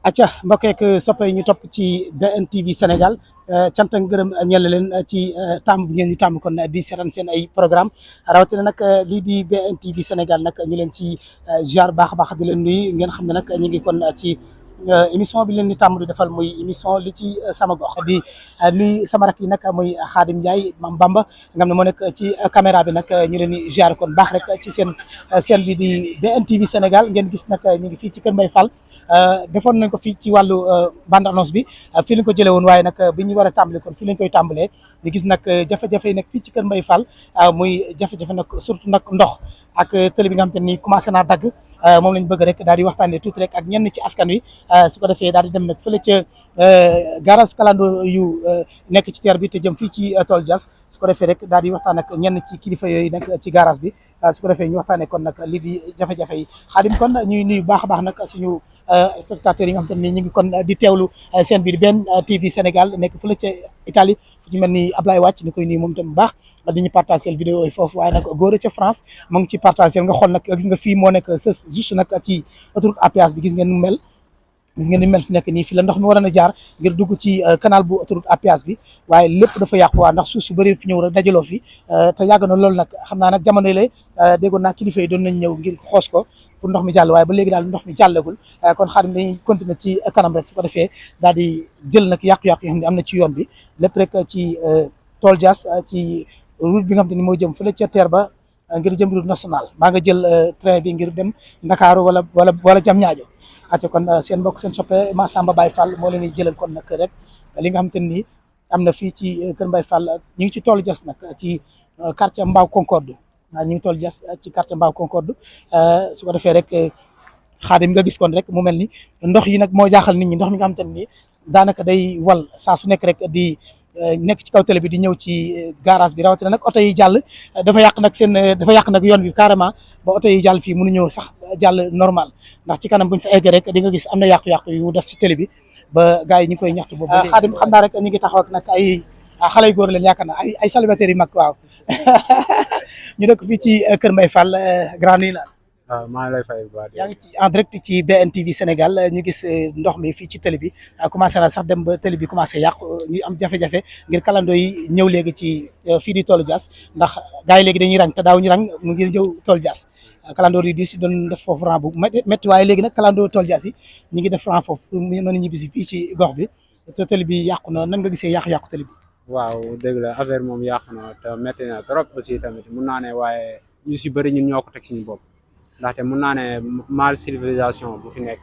acca mbokk yeeg soppe yi ñu topp ci BNTV Sénégal cant ak ngërëm ñeel leen ci tàmm bu ngeen ñu tàmm kon di seetaan seen ay programme rawatina nag lii di BNTV Sénégal nag ñu leen ci ziar baax a baax di leen nuyu ngeen xam ne nag ñu ngi kon ci émission bi leen di tàmm di defal muy émission li ci sama gox di nuyu sama rak yi nag muy Khadim Ndiaye Mam Bamba nga xam ne moo nekk ci caméra bi nag ñu leen di ziar kon baax rek ci seen bi di BNTV Sénégal ngeen gis nag ñu ngi fii ci Kër Mbaye Fall defoon nañ ko fii ci wàllu bande annonce bi fii lañ ko jëlee woon waaye nag bi ñu war a tàmbale kon fii lañ koy tàmbalee ñu gis nag jafe-jafe yi nag fii ci Kër Mbaye Fall muy jafe-jafe nag surtout nag ndox ak télé bi nga xam te ni commencé naa dagg moom lañ bëgg rek daal di waxtaanee tuuti rek ak ñenn ci askan wi su ko defee daal di dem nag fële ca garage kalando yu nekk ci terre bi te jëm fii ci tool Dias su ko defee rek daal di waxtaan ak ñenn ci kilifa yooyu nag ci garage bi su ko defee ñu waxtaanee kon nag lii di jafe-jafe yi Xaadim kon ñuy nuyu baax a baax nag suñu spectateurs yi nga xam te ne ñu ngi kon di teewlu seen biir BNTV Sénégal nekk fële ca Italie fu ci mel ni Ablaye Wàcc ñu koy nuyu moom tam bu baax di ñu partagé vidéo yi foofu waaye nag góor ca France mu ngi ci partagé nga xool nag gis nga fii moo nekk sës juste nag ci autoroute à péage bi gis ngeen nu mel gis ngeen ni mel fi nekk nii fi la ndox mi waroon a jaar ngir dugg ci canal bu autoroute à péage bi waaye lépp dafa yàqu waa ndax suuf su bëri fi ñëw rek dajaloo fi te yàgg na loolu nag xam naa nag jamono yi la déggoon naa kilifa yi doon nañ ñëw ngir xoos ko pour ndox mi jàll waaye ba léegi daal ndox mi jàllagul kon Xaadim dañuy continuer ci kanam rek su ko defee daal di jël nag yàqu-yàqu yoo xam ne am na ci yoon bi lépp rek ci tool Dias ci route bi nga xam te ni moo jëm fële ca terre ba ngir jëm route nationale maa nga jël train bi ngir dem Ndakaaru wala Diamniadio acca kon seen mbokk seen soppe Massamba Baye Fall moo leen di jëlal kon nag rek li nga xam te ni am na fii ci Kër Mbaye Fall ñu ngi ci toolu Dias nag ci quartier Mbao Concorde waaw ñu ngi toolu Dias ci quartier Mbao Concorde su ko defee rek Xaadim nga gis kon rek mu mel ni ndox yi nag moo jaaxal nit ñi ndox mi nga xam te ni daanaka day wal saa su nekk rek di nekk ci kaw télé bi di ñëw ci garage bi rawatina nag oto yi jàll dafa yàq nag yoon bi carrément ba oto yi jàll fii mënuñoo sax jàll normal ndax ci kanam buñ fa eggee rek di nga gis am na yàqu-yàqu yu def ci télé bi ba gars yi ñu ngi koy ñaxtu boobu Xaadim xam naa rek ñu ngi taxaw ak nag ay xale yu góor leen yaakaar naa ay célibataires yi mag waaw ñu dëkk fii ci Kër Mbaye Fall grand nii la waaw maa ngi lay fay bu baax. yaa ngi ci en direct ci BNTV Sénégal ñu gis ndox mi fii ci télé bi commencé na sax dem ba télé bi commencé yàqu ñu am jafe-jafe ngir kalandoo yi ñëw léegi ci fii di toolu Dias ndax gars yi léegi dañuy rang te daaw ñu rang mu ngir jëw toolu Dias kalandoo yi di si doon def foofu rang bu métti waaye léegi nag kalandoo toolu Dias yi ñu ngi def rang foofu pour mën a ñibbisi fii ci gox bi te télé bi yàqu na nan nga gisee yàqu-yàqu télé bi. waaw dëgg la affaire moom yàqu na te métti na trop aussi tamit mun naa ne waaye ñu si bëri ñun ñoo ko teg suñu bopp ndaxte mun naa ne mal civilisation bu fi nekk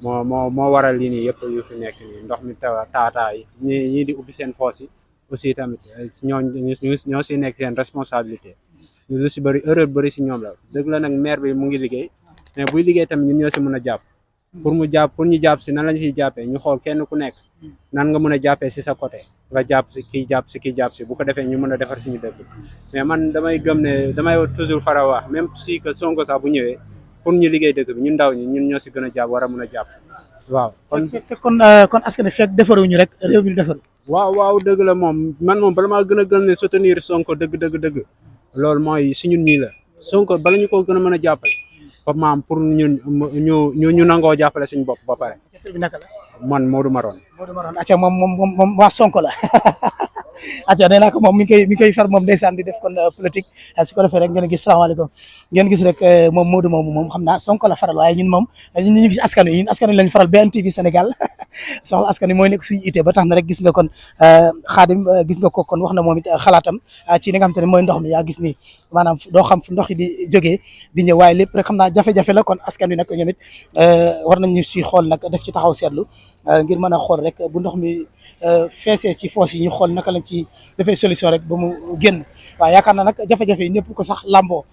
moo waral lii nii yëpp yu fi nekk nii ndox mi taataa yi ñii di ubbi seen foos yi aussi tamit ñoo si nekk seen responsabilité ñu lu si bëri erreur bëri si ñoom la dëgg la nag maire bi mu ngi liggéey mais buy liggéey tamit ñun ñoo si mën a jàpp pour ñu jàpp si nan lañ siy jàppee ñu xool kenn ku nekk nan nga mën a jàppee si sa côté nga jàpp si kii jàpp si bu ko defee ñu mën a defar suñu dëkk mais man damay gëm ne damay toujours fara wax même si que Sonko sax bu ñëwee pour ñu liggéey dëkk bi ñun ndaw ñi ñun ñoo si gën a jàpp war a mën a jàpp waaw kon askan wi fekk defaruñu rek réew mi du defaru waaw dëgg la moom man moom bala maa gën a gën ne soutenir Sonko dëgg loolu mooy si ñun nii la Sonko bala ñu ko gën a mën a jàppale ba maam pour ñu nangoo jàppale suñu bopp ba pare. bi naka la. man Modou Maron. acca moom waa Sonko la acca nee naa ko moom mi ngi koy far moom ndeysaan di def kon politique su ko defee rek ngeen gis salaamaaleykum ngeen gis rek moom Modou moom xam naa Sonko la faral waaye ñun moom ñu gis askan wi lañ faral BNTV Sénégal soxla askan wi mooy nekk suñu ité ba tax na rek gis nga kon Xaadim gis nga ko kon wax na moom it xalaatam ci li nga xam te ne mooy ndox mi yaa gis ni maanaam doo xam fu ndox yi di jógee di ñëw waaye lépp rek xam naa jafe-jafe la kon askan wi nag ñoom it war nañu si xool nag def ci taxaw seetlu ngir mën a xool rek bu ndox mi feesee ci foos yi ñu xool naka lañ ci defee solution rek ba mu génn waaw yaakaar naa nag jafe-jafe yi ñëpp ko sax lamboo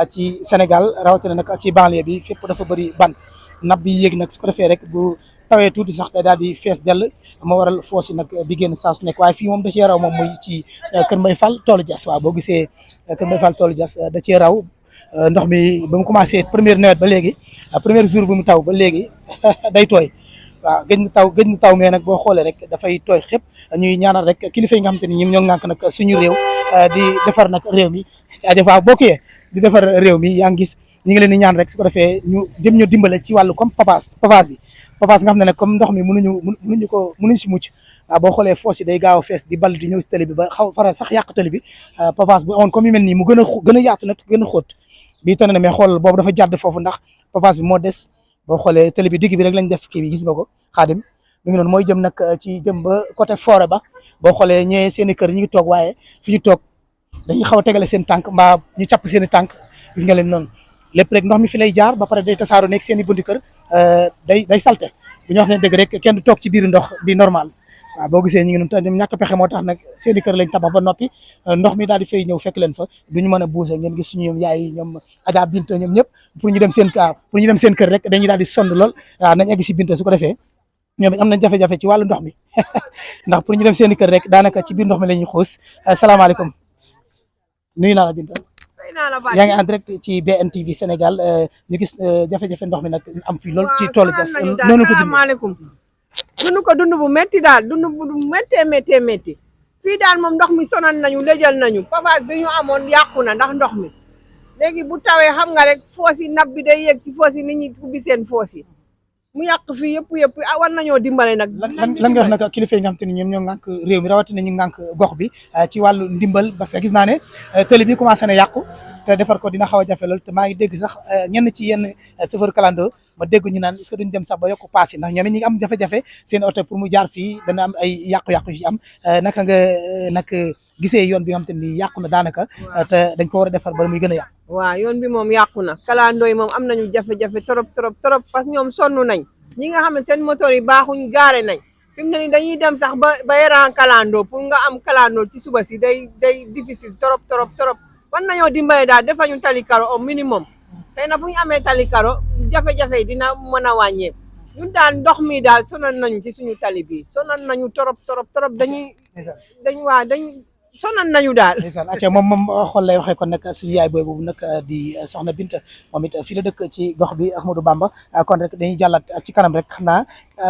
ci Sénégal rawatina nag ci banlieue bi fépp dafa bëri ban nab bi yéeg nag su ko defee rek bu tawee tuuti sax te daal di fees dell moo waral foos yi nag di génn saa su nekk waaye fii moom da cee raw moom muy ci Kër Mbaye Fall toolu Dias waaw boo gisee Kër Mbaye Fall toolu Dias da cee raw ndox mi ba mu commencé première nawet ba léegi premier jour bu mu taw ba léegi day tooy waaw gëj na taw mais nag boo xoolee rek dafay tooy xëpp ñuy ñaanal rek kilifa yi nga xamante ni ñoom ñoo ŋànk nag suñu réew di defar nag réew mi waaw boo kiyee di defar réew mi yaa ngi gis ñu ngi leen di ñaan rek su ko defee ñu dimbale ci wàllu comme pavage yi nga xam ne nag comme ndox mi mënuñ si mucc waaw boo xoolee foos yi day gaaw a fees di ball di ñëw si tali bi ba xaw fara sax yàq tali bi pavage bu amoon comme yu mel nii mu gën a yaatu nag gën a xóot bii tane na mais xool boobu dafa jàdd foofu ndax pavage bi moo des boo xoolee tali bi digg bi rek lañ def kii bi gis nga ko Xaadim mi ngi noonu mooy jëm nag ci jëm ba côté forêt ba boo xoolee ñee seen i kër ñu ngi toog waaye fi ñu toog dañuy xaw a tegale seen tànk mbaa ñu càpp seen i tànk gis nga leen noonu lépp rek ndox mi fi lay jaar ba pare day tasaaro nekk seen i buntu kër day salte bu ñu wax seen dëgg rek kenn du toog ci biir ndox di normal waaw boo gisee ñu ngi noonu ñoom ñàkk pexe moo tax nag seen i kër lañ tabax ba noppi ndox mi daal di fay ñëw fekk leen fa duñu mën a bouger ngeen gis suñu ñoom yaay yi ñoom Adja Binta ñoom ñëpp pour ñu dem seen kër rek dañuy daal di sonn lool waaw nañ egg si Binta su ko defee ñoom it am nañ jafe-jafe ci wàllu ndox mi ndax pour ñu dem seen i kër rek daanaka ci biir ndox mi la ñuy xuus salaamaaleykum nuyu naa la Binta yaa ngi en direct ci BNTV Sénégal ñu gis jafe-jafe ndox mi nag am fii lool ci toolu jas noonu ko salaamaaleykum dund ko dund bu métti daal dund bu méttee fii daal moom ndox mi sonal nañu lëjal nañu pavage bi ñu amoon yàqu na ndax ndox mi léegi bu tawee xam nga rek foos yi nab bi day yëg ci foos yi nit ñi ubbi seen foos yi mu yàq fii yëpp war nañoo dimbale nag. lan nga wax nag kilifa yi nga xam te ne ñoom ñoo ŋànk réew mi rawatina ñu ŋànk gox bi ci wàllu ndimbal parce que gis naa ne télé bi commencé na yàqu te defar ko dina xaw a jafe lool te maa ngi dégg sax ñenn ci yenn chauffeur kalando ma dégg ñu naan est-ce que duñ dem sax ba yokk paas yi ndax ñoom it ñi ngi am jafe-jafe seen oto pour mu jaar fii dana am ay yàqu-yàqu yu am naka nga nag gisee yoon bi nga xam te ni yàqu na daanaka te dañ ko war a defar ba muy gën a yàqu. waaw yoon bi moom yàqu na kalando yi moom am nañu jafe-jafe trop parce que ñoom sonn nañ ñi nga xam ne seen moteur yi baaxuñ gaare nañ fi mu ne nii dañuy dem sax ba yaran kalando pour nga am kalando ci suba si day difficile trop war nañoo dimbale daal defa ñu tali karo au minimum xëy na bu ñu amee tali karo jafe-jafe yi dina mën a wàññeeku ñun daal ndox mi daal sonal nañu ci suñu tali bi sonal nañu trop dañ sonal nañu daal. ndeysaan acca moom xool lay waxee kon nag suñu yaay booy boobu nag di soxna Binta moom it fii la dëkk ci gox bi Ahmadou Bamba kon rek dañuy jàllat ci kanam rek xam naa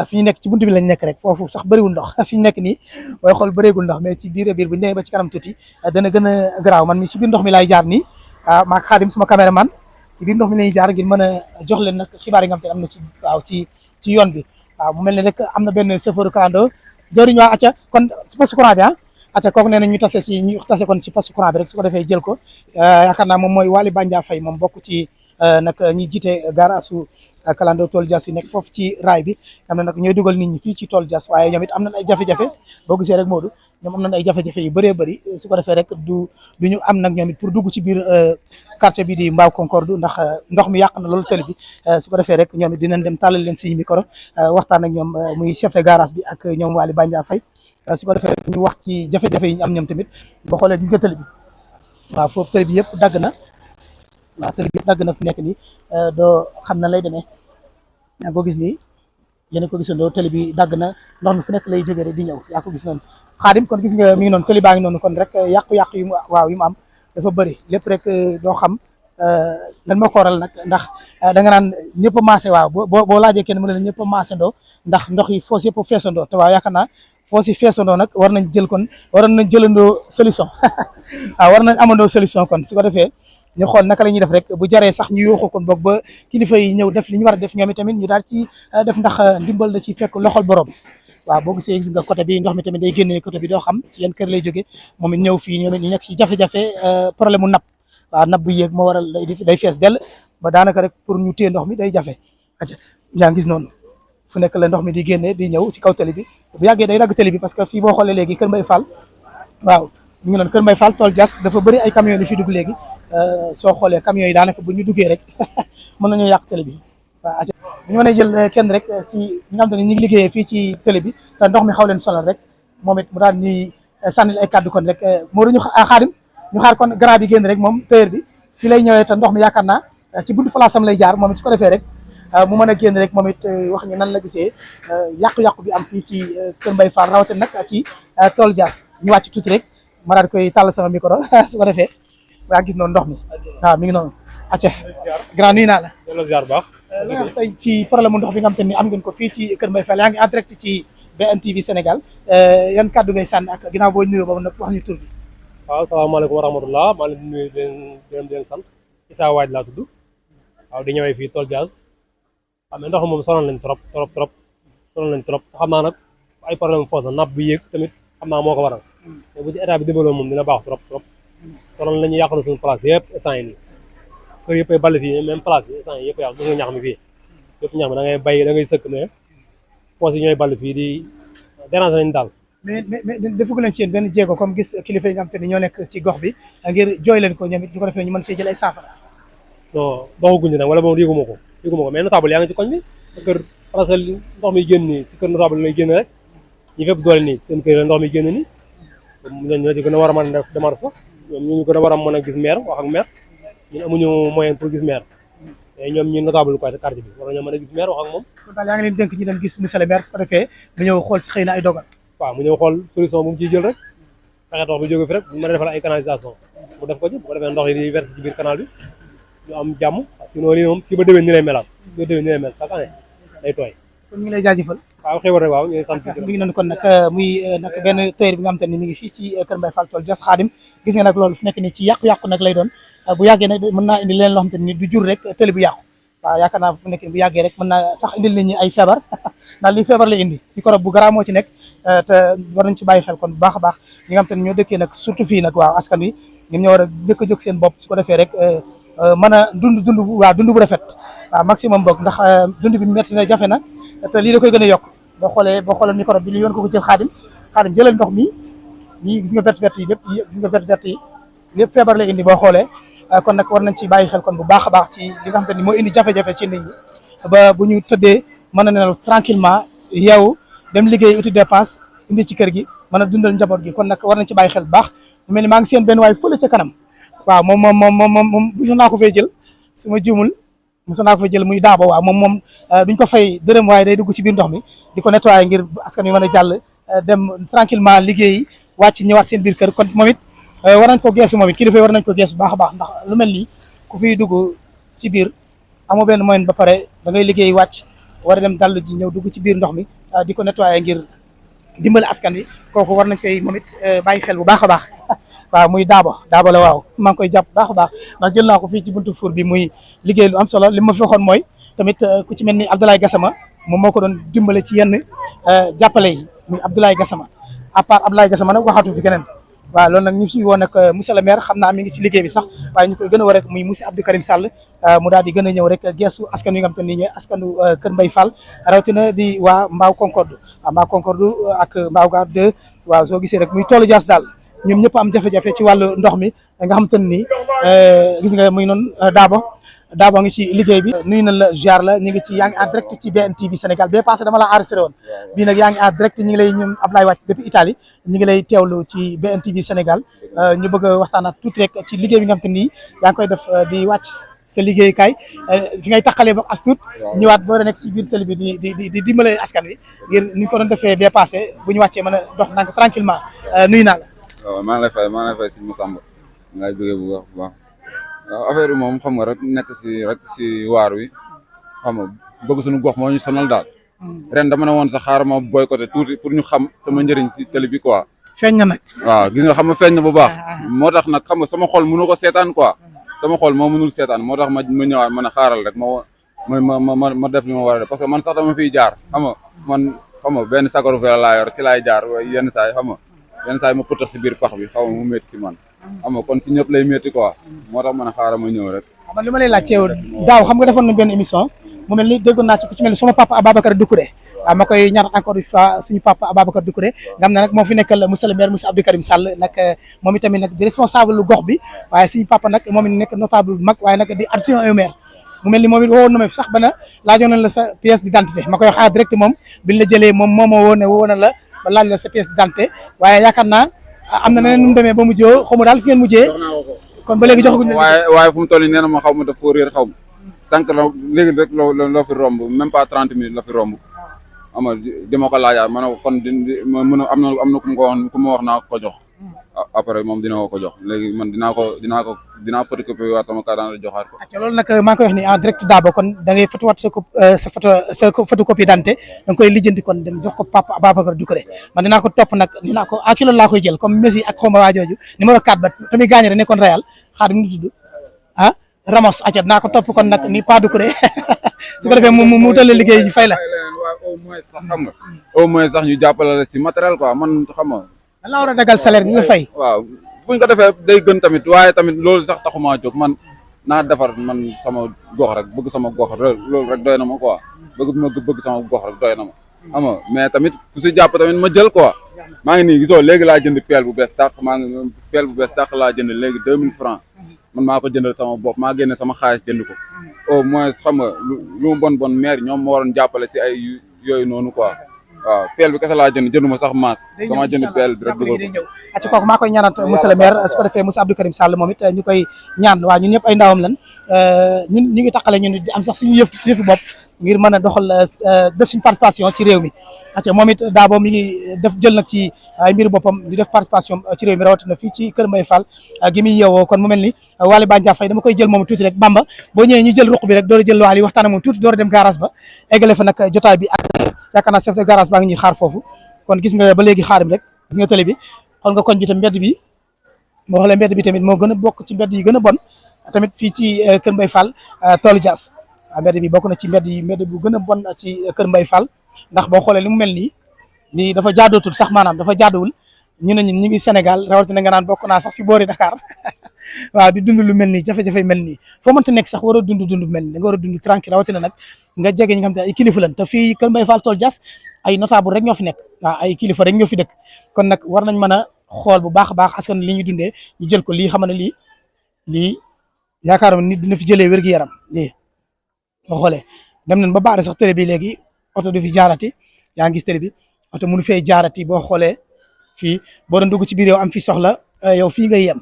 fi ñu nekk ci buntu bi lañ nekk rek foofu sax bëriwul ndox fi ñu nekk nii booy xool bëreegul ndox mais ci biir bu ñu demee ba ci kanam tuuti dana gën a garaaw man mi ci biir ndox mi laay jaar nii maak Xaadim suma caméraman ci biir ndox mi lañuy jaar ngir mën a jox leen nag xibaar yi nga xam te am na ci yoon bi waaw mu mel ne rek am na benn chauffeur kalando joriñ waa acca kon ci poste courant bi acca kooku nee na ñu tase kon ci poste courant bi rek su ko defee jël ko yaakaar naa moom mooy Waly Bandia Faye moom bokk ci nag ñi jiite garaasu kalando tool jas yi nekk foofu ci raay bi xam ne nag ñooy dugal nit ñi fii ci tool jas waaye ñoom it am nañ ay jafe-jafe boo gisee rek Modou ñoom am nañ ay jafe-jafe yu bëree bëri su ko defee rek du ñu am nag ñoom it pour dugg ci biir quartier bi di Mbao Concorde ndax ndox mi yàq na loolu tël bi su ko defee rek ñoom it dinañ dem tàllal leen suñu micro waxtaan ak ñoom muy chef de garage bi ak ñoom Waly Bandia Faye su ko defee rek ñu wax ci jafe-jafe yi ñu am ñoom tamit boo xoolee gis nga tël bi waaw foofu tël bi yëpp dagg na waaw tël bi yëpp dagg na fu nekk nii doo xam na lay demee yaa boo gis nii yéen a ko gisandoo tël bi dagg na ndox mi fu nekk lay jógee rek di ñëw yaa ko gis noonu Xaadim kon gis nga mi ngi noonu tël baa ngi noonu kon rek yàqu-yàqu yu mu am dafa bëri lépp rek doo xam lan moo ko waral nag ndax da nga naan ñëpp a maase waaw boo laajee kenn mu ne la ñëpp a maase ndoo ndax ndox yi foos yëpp a feesandoo te waaw yaakaar naa foos yi feesandoo nag war nañ jëlandoo solution waaw war nañ amandoo solution kon su ko defee ñu xool naka la ñuy def rek bu jaree sax ñu yooxu kon boog ba kilifa yi ñëw def li ñu war a def ñoom tamit ñu daal ci def ndax ndimbal da ci fekk loxol borom waaw boo gisee gis nga côté bi ndox mi tamit day génnee côté bi doo xam ci yenn kër lay jóge moom it ñëw fii ñoom it ñu nekk ci jafe-jafe problème mu napp waaw napp bu yéeg moo waral day fees dell ba daanaka rek pour ñu téye ndox mi day jafe aca yaa ngi gis noonu fu nekk la ndox mi di génnee di ñëw ci kaw tali bi bu yàggee day dagg tali bi parce que fii boo xoolee léegi Kër Mbaye Fall waaw ñu ngi noonu Kër Mbaye Fall tool jas dafa bëri ay camions yu fi dugg léegi soo xoolee camions yi daanaka bu ñu duggee rek mën nañoo yàq tali bi waaw aca bu ñu mën a jël kenn rek ci ñi nga xam te ne ñu ngi liggéeyee fii ci tali bi te ndox mi xaw leen sonal rek moom it mu daal ñuy sànnil ay kàddu kon rek moo ñu Xaadim ñu xaar kon grand bi génn rek moom tailleur bi fii lay ñëwee te ndox mi yaakaar naa ci buntu place am lay jaar moom it su ko defee rek mu mën a génn rek moom it wax ñu nan la gisee yàqu-yàqu bi am fii ci Kër Mbaye Fall rawatina nag ci tool jas ñu wàcc tuuti rek ma daal koy tàll sama micro su ko defee waa gis noonu ndox mi waaw mi ngi noonu acca grand nuyu naa la. delloo ziar bu baax. la nga wax tey ci problème mu ndox bi nga xam te ni am ngeen ko fii ci Kër Mbaye Fall yaa ngi en direct ci BNTV Sénégal yan kàddu ngay sànni ak ginnaaw boo nuyoo ba nag wax ñu tur bi. waaw salaamaaleykum wa rahmatullah maa leen di nuyu di leen sant Issa Waaj laa tudd waaw di ñëwee fii Tol Diaz xam ne ndox moom sonal nañ trop sonal nañ trop xam naa nag ay problème foos na napp bu yéeg tamit xam naa moo ko waral mais bu ci état bi dimbaloon moom dina baax trop sonal nañu yàq na suñu place yëpp instant yi nii kër yëpp ay ball fii même place yi instant yi yëpp yàq gis nga ñax mi fii yëpp ñax mi da ngay bay da ngay sëkk mais foos yi ñooy ball fii di déranger nañ daal. mais defagu leen ci yéen benn jéego comme gis kilifa yi nga xam te ni ñoo nekk ci gox bi ngir jooy leen ko ñoom it ñu ko defee ñu mën see jël ay saafara. non doxaguñ nag wala moom yëguma ko mais notable yaa ngi ci koñ bi kër parce que ndox mi génn nii ci kër notable lay génn rek ñi fépp doole nii seen kër la ndox mi génn nii ñooñu ñoo ci gën a war a mën a def démarche sax ñoom ñu gën a war a mën a gis maire wax ak maire ñun amuñu moyen pour gis maire mais ñoom ñu notable quoi te quartier bi war nañoo mën a gis maire wax ak moom. kon daal yaa ngi leen dénk ñu dem gis monsieur le maire su ko defee mu ñëw xool si xëy na ay dogal. waaw mu ñëw xool solution bu mu ciy jël rek fexe ndox bi jóge fi rek bu mën a defal ay canalisation mu def ko ci bu ko defee ndox yi di verser ci biir canal bi ñu am jàmm sinon lii moom fii ba déwén ni lay melaat fii ba déwén ni lay mel chaque année day tooy. kon ñu ngi lay jaajëfal. waaw xéwal rek waaw ñu ngi sant. mi ngi noonu kon nag muy nag benn tailleur bi nga xam te ni mi ngi fii ci Kër Mbaye Fall Tol Diaz Khadim gis nga nag loolu fu nekk nii ci yàqu-yàqu nag lay doon bu yàggee nag mën naa indi leen loo xam te ni du jur rek tëli bu yàqu waaw yaakaar naa fu nekk nii bu yàggee rek mën naa sax indil nit ñi ay feebar ndax lii feebar lay indi microbe bu garaaw moo ci nekk te war nañ ci bàyyi xel kon bu baax a baax ñi nga xam te ne ñoo dëkkee nag surtout fii nag waaw askan wi ñoom ñoo war a dëkk a jóg seen bopp su ko defee rek mën a dund bu rafet waaw maximum boog ndax dund bi metti na jafe na te lii da koy gën a yokk boo xoolee microbe bi lii yoon ko jël xaadim jëlal ndox mi nii gis nga vert yi lépp gis nga vert yi lépp feebar lay indi boo xoolee kon nag war nañ ci bàyyi xel kon bu baax a baax ci li nga xam te ni moo indi jafe-jafe ci nit ñi ba bu ñu tëddee mën a nelaw tranquillement yeewu dem liggéey uti dépense indi ci kër gi mën a dundal njaboot gi kon nag war nañ ci bàyyi xel bu baax mu mel ni maa ngi seen benn waay fële ca kanam waaw moom bisu naa ko fay jël su ma juumul mosu naa ko fa jël muy daaba waaw moom duñ ko fay dërëm waaye day dugg ci biir ndox mi di ko nettoyer ngir askan wi mën a jàll dem tranquillement liggéey wàcc ñëwaat seen biir kër kon moom it war nañ ko geesu moom it kilifa yi war nañ ko geesu baax a baax ndax lu mel nii ku fiy dugg ci biir amoo benn moyen ba pare da ngay liggéey wàcc war a dem dallu ji ñëw dugg ci biir ndox mi di ko nettoyer ngir dimbali askan wi kooku war nañ koy moom it bàyyi xel bu baax a baax waaw muy daaba la waaw maa ngi koy jàpp baax a baax ndax jël naa ko fii ci buntu four bi muy liggéey lu am solo li ma fi waxoon mooy tamit ku ci mel ni Abdoulaye Gassama moom moo ko doon dimbale ci yenn jàppale yi muy Abdoulaye Gassama à part Abdoulaye Gassama nag waxaatu fi keneen waaw loolu nag ñu fi woon ak monsieur le maire xam naa mi ngi ci liggéey bi sax waaye ñu koy gën a war rek muy monsieur Abdou Karim Sall mu daal di gën a ñëw rek geesu askan wi nga xam te ni ñooy askanu Kër Mbaye Fall rawatina di waa Mbao Concorde ak Mbao Gare 2 waaw soo gisee rek muy Tol Diaz daal ñoom ñëpp am jafe-jafe ci wàllu ndox mi nga xam te ni gis nga muy noonu Dabo ngi ci liggéey bi nuyu na la ziar la ñu ngi ci yaa ngi en direct ci BNTV Sénégal bee passé dama la enregistré woon bii nag yaa ngi en direct ñu ngi lay ñoom Ablaye Wàcc depuis Italie ñu ngi lay teewlu ci BNTV Sénégal ñu bëgg a waxtaanaat tuuti rek ci liggéey bi nga xam te ni yaa ngi koy def di wàcc sa liggéeykaay fi ngay taqalee ba as tuut ñëwaat boo nekk ci biir télé bi di dimbale askan wi ngir ni ñu ko doon defee bee passé bu ñu wàccee mën a dox ndànk tranquillement nuyu naa la. waaw maa ngi lay fay sëñ Massamba maa ngi lay bëggee bu baax waaw affaire bi moom xam nga rek nekk si waar wi xam nga bëgg suñu gox moo ñu sonal daal ren dama ne woon sax xaaral ma boycotté tuuti pour ñu xam sama njëriñ si télé bi quoi. feeñ na nag. waaw gis nga xam nga feeñ na bu baax. moo tax nag xam nga sama xol mënu ko seetaan quoi. sama xol moo mënul seetaan moo tax ma ñëwaat ma ne xaaral rek ma def li ma war a def parce que man sax dama fiy jaar xam nga benn sagaru vélo laa yor si laay jaar yenn saa yi xam nga yenn saa yi ma pëtax si biir pax bi xaw ma mu métti si man. xam nga kon si ñëpp lay métti quoi moo tax man a xaaral ma ñëw rek. man li ma lay laaj ci yow daaw xam nga defoon nañ benn émission mu mel ni déggoon naa ci ku ci mel ni sama papa Ababacar Doucouré waaw ma koy ñaanal encore une fois suñu papa Ababacar Doucouré nga xam ne nag moo fi nekkal monsieur le maire monsieur Abdou Karim Sall nag moom itamit nag di responsable lu gox bi waaye suñu papa nag moom it nekk notable bu mag waaye nag di adjoint au maire mu mel ni moom it woowoon na ma fi sax ba na laajoon na la sa pièce d'identité ma koy wax direct moom biñ la jëlee moom moo ma woo na la ba laaj la sa pièce d'identité waaye yaakaar naa am na neneen nu mu demee ba mujjee xaw ma daal fi ngeen mujjee kon ba léegi joxaguñ waaye fu mu toll nii nee na ma xaw ma daf koo réer xaw ma sànq la léegi rek loo fi romb même pas 30 minutes la fi romb ama dima ko laajaat ma ne ko kon mën a am na ku ma wax naa ko jox après moom dina ko jox léegi man dinaa photocopie waat sama carte d'identité joxaat ko. loolu nag maa ngi koy wax ni en direct Dabo kon da ngay fotowaat sa photocopie d'identité da nga koy lijjanti kon dem jox ko Papa Ababacar Doucouré man dinaa ko topp nag dinaa ko à kilo laa koy jël comme Messi ak xawma waa jooju numéro 4 ba tamit gaañ rek nekkoon Real Xaadim nu tudd Ramos acca dinaa ko topp kon nag ni Pa Doucouré su ko defee mu tëlle liggéey ñu fay la. au moins sax xam nga au moins sax ñu jàppale la si matériel quoi man xam nga. lan la war a dagal salaire bi ñu la fay. waaw buñ ko defee day gën tamit waaye tamit loolu sax taxumaa jóg man naa defar man sama gox rek bëgg sama gox loolu rek doy na ma quoi bëgg sama gox rek doy na ma xam nga mais tamit ku si jàpp tamit ma jël quoi maa ngi nii gisoo léegi laa jënd pelle bu bees tàq laa jënd léegi 2000 francs man maa ko jëndal sama bopp maa génne sama xaalis jënd ko au moins xam nga lu mu bon maire ñoom ma waroon jàppale si ay yooyu noonu quoi waaw pelle bi kese laa jënduma sax maas dama jënd pelle bi rek dugal ko ci kooku maa koy ñaanat monsieur le maire su ko defee monsieur Abdou Karim Sall moom it ñu koy ñaan waaw ñun ñëpp ay ndawam lan ñun ñu ngi taqale ñun di am sax suñu yëfu bopp ngir mën a doxal def suñu participation ci réew mi acca moom it Dabo mi ngi def jël nag ci ay mbiru boppam di def participation ci réew mi rawatina fii ci Kër Mbaye Fall gi muy yeewoo kon mu mel ni Waly Bandia Faye dama koy jël moom tuuti rek Bamba boo ñëwee ñu jël ruq bi rek door a jël Waly waxtaan ak moom tuuti door a dem garage ba eggale fa nag jotaay bi ak yaakaar naa chef de garage baa ngi ñuy xaar foofu kon gis nga ba léegi xaarim rek gis nga télé bi xool nga koñ bi tam mbedd bi moo xoolee mbedd bi tamit moo gën a bokk ci mbedd yi gën a bon tamit fii ci Kër Mbaye Fall toolu Dias mbedd bi bokk na ci mbedd bu gën a bon ci Kër Mbaye Fall ndax boo xoolee li mu mel nii dafa jaadootul sax maanaam dafa jaaduwul ñu ne ñun ñu ngi Sénégal rawatina nga naan bokk naa sax si boori Dakar waaw di dund lu mel nii jafe-jafe mel nii foo mënta nekk sax war a dund mel nii da nga war a dund tranquille rawatina nag nga jege ñi nga xam te ay kilifa lan te fii Kër Mbaye Fall toolu Dias ay notable rek ñoo fi nekk waaw ay kilifa rek ñoo fi dëkk kon nag war nañ mën a xool bu baax a baax askan li ñuy dundee ñu jël ko lii xam ne lii yaakaar nit dina fi jëlee wér-gu-yaram lii boo xoolee dem nañ ba baare sax télé bi léegi oto du fi jaarati yaa ngi gis télé bi oto mënu fee jaarati boo xoolee fii boo doon dugg ci biir yow am fi soxla yow fii ngay yem